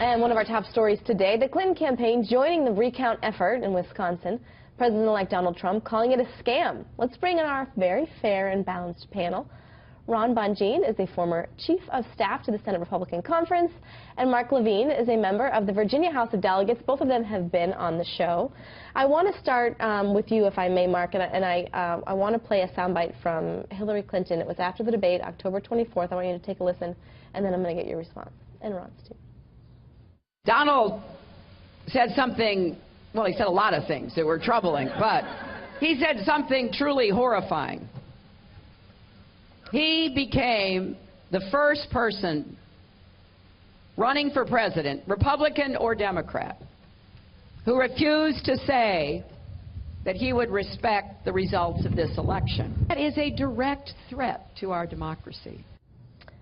And one of our top stories today, the Clinton campaign joining the recount effort in Wisconsin. President-elect Donald Trump calling it a scam. Let's bring in our very fair and balanced panel. Ron Bonjean is a former chief of staff to the Senate Republican Conference, and Mark Levine is a member of the Virginia House of Delegates. Both of them have been on the show. I want to start with you, if I may, Mark, and I want to play a soundbite from Hillary Clinton. It was after the debate, October 24th. I want you to take a listen, and then I'm going to get your response, and Ron's too. Donald said something, well, he said a lot of things that were troubling, but he said something truly horrifying. He became the first person running for president, Republican or Democrat, who refused to say that he would respect the results of this election. That is a direct threat to our democracy.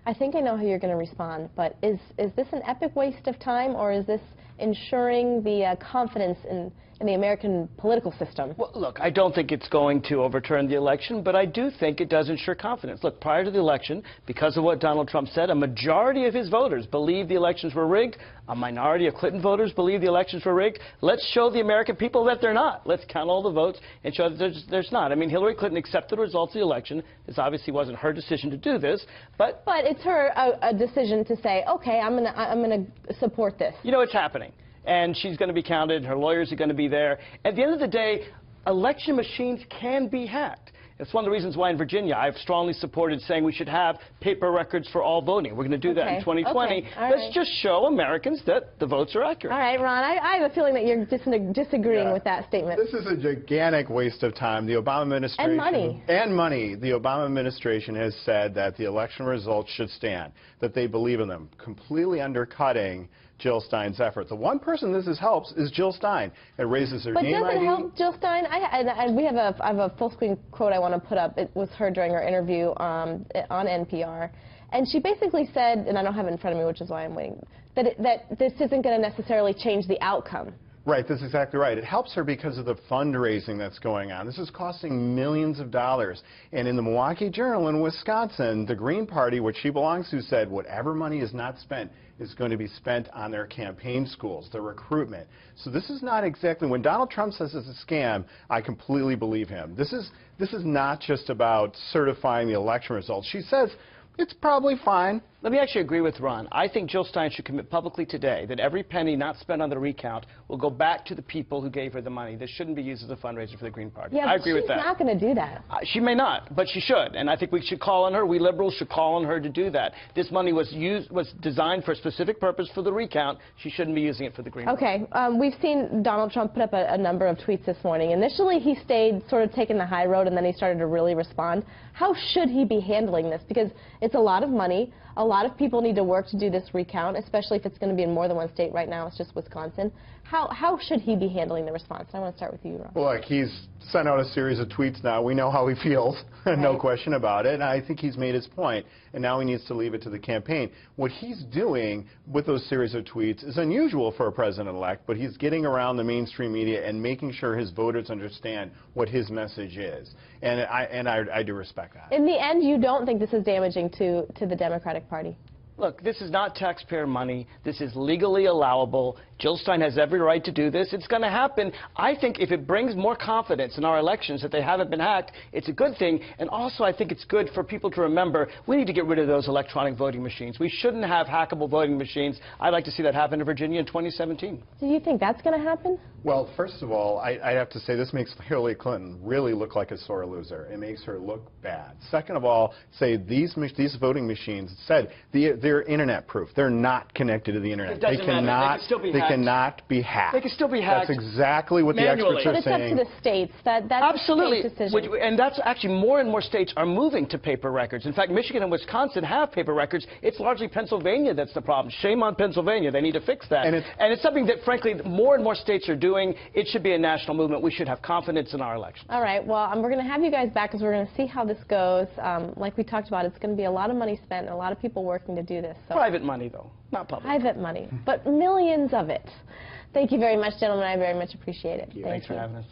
I think I know how you're going to respond, but is this an epic waste of time, or is this ensuring the confidence in the American political system? Well, look, I don't think it's going to overturn the election, but I do think it does ensure confidence. Look, prior to the election, because of what Donald Trump said, a majority of his voters believed the elections were rigged. A minority of Clinton voters believe the elections were rigged. Let's show the American people that they're not. Let's count all the votes and show that there's not. I mean, Hillary Clinton accepted the results of the election. This obviously wasn't her decision to do this, but it's her a decision to say, okay, I'm gonna support this. You know, it's happening. And she's going to be counted. Her lawyers are going to be there. At the end of the day, election machines can be hacked. It's one of the reasons why in Virginia I've strongly supported saying we should have paper records for all voting. We're going to do that in 2020. Let's just show Americans that the votes are accurate. All right, Ron, I have a feeling that you're disagreeing with that statement. This is a gigantic waste of time. The Obama administration... And money. And money. The Obama administration has said that the election results should stand, that they believe in them, completely undercutting Jill Stein's effort. The one person this helps is Jill Stein. It raises her name ID. But does it help Jill Stein? I have a full-screen quote I want to put up. It was her during her interview on NPR. And she basically said, and I don't have it in front of me, which is why I'm waiting, that this isn't going to necessarily change the outcome. Right, that's exactly right. It helps her because of the fundraising that's going on. This is costing millions of dollars. And in the Milwaukee Journal in Wisconsin, the Green Party, which she belongs to, said whatever money is not spent is going to be spent on their campaign schools, their recruitment. So this is not exactly, when Donald Trump says it's a scam, I completely believe him. This is not just about certifying the election results. She says it's probably fine. Let me actually agree with Ron. I think Jill Stein should commit publicly today that every penny not spent on the recount will go back to the people who gave her the money. This shouldn't be used as a fundraiser for the Green Party. Yeah, I agree with that. She's not going to do that. She may not, but she should. And I think we should call on her. We liberals should call on her to do that. This money was designed for a specific purpose for the recount. She shouldn't be using it for the Green Party. Okay. We've seen Donald Trump put up a number of tweets this morning. Initially, he stayed sort of taking the high road, and then he started to really respond. How should he be handling this? Because it's a lot of money. A lot of people need to work to do this recount, especially if it's going to be in more than one state. Right now, it's just Wisconsin. How should he be handling the response? I want to start with you, Ron. Well, look, he's sent out a series of tweets now. We know how he feels, no question about it. And I think he's made his point, and now he needs to leave it to the campaign. What he's doing with those series of tweets is unusual for a president-elect, but he's getting around the mainstream media and making sure his voters understand what his message is. And I do respect that. In the end, you don't think this is damaging to the Democratic Party? Look, this is not taxpayer money. This is legally allowable. Jill Stein has every right to do this. It's going to happen. I think if it brings more confidence in our elections that they haven't been hacked, it's a good thing. And also, I think it's good for people to remember we need to get rid of those electronic voting machines. We shouldn't have hackable voting machines. I'd like to see that happen in Virginia in 2017. Do you think that's going to happen? Well, first of all, I have to say this makes Hillary Clinton really look like a sore loser. It makes her look bad. Second of all, say these voting machines said they're internet proof. They're not connected to the internet. It doesn't matter. They cannot be hacked. They can still be hacked. That's exactly what manually. The experts are saying. But it's up to the states. That's absolutely a state decision. And that's actually more and more states are moving to paper records. In fact, Michigan and Wisconsin have paper records. It's largely Pennsylvania that's the problem. Shame on Pennsylvania. They need to fix that. And it's something that, frankly, more and more states are doing. It should be a national movement. We should have confidence in our elections. All right. Well, we're going to have you guys back because we're going to see how this goes. Like we talked about, it's going to be a lot of money spent and a lot of people working to do this. So. Private money, though, not public. Private money, but millions of it. Thank you very much, gentlemen. I very much appreciate it. Thanks for having us.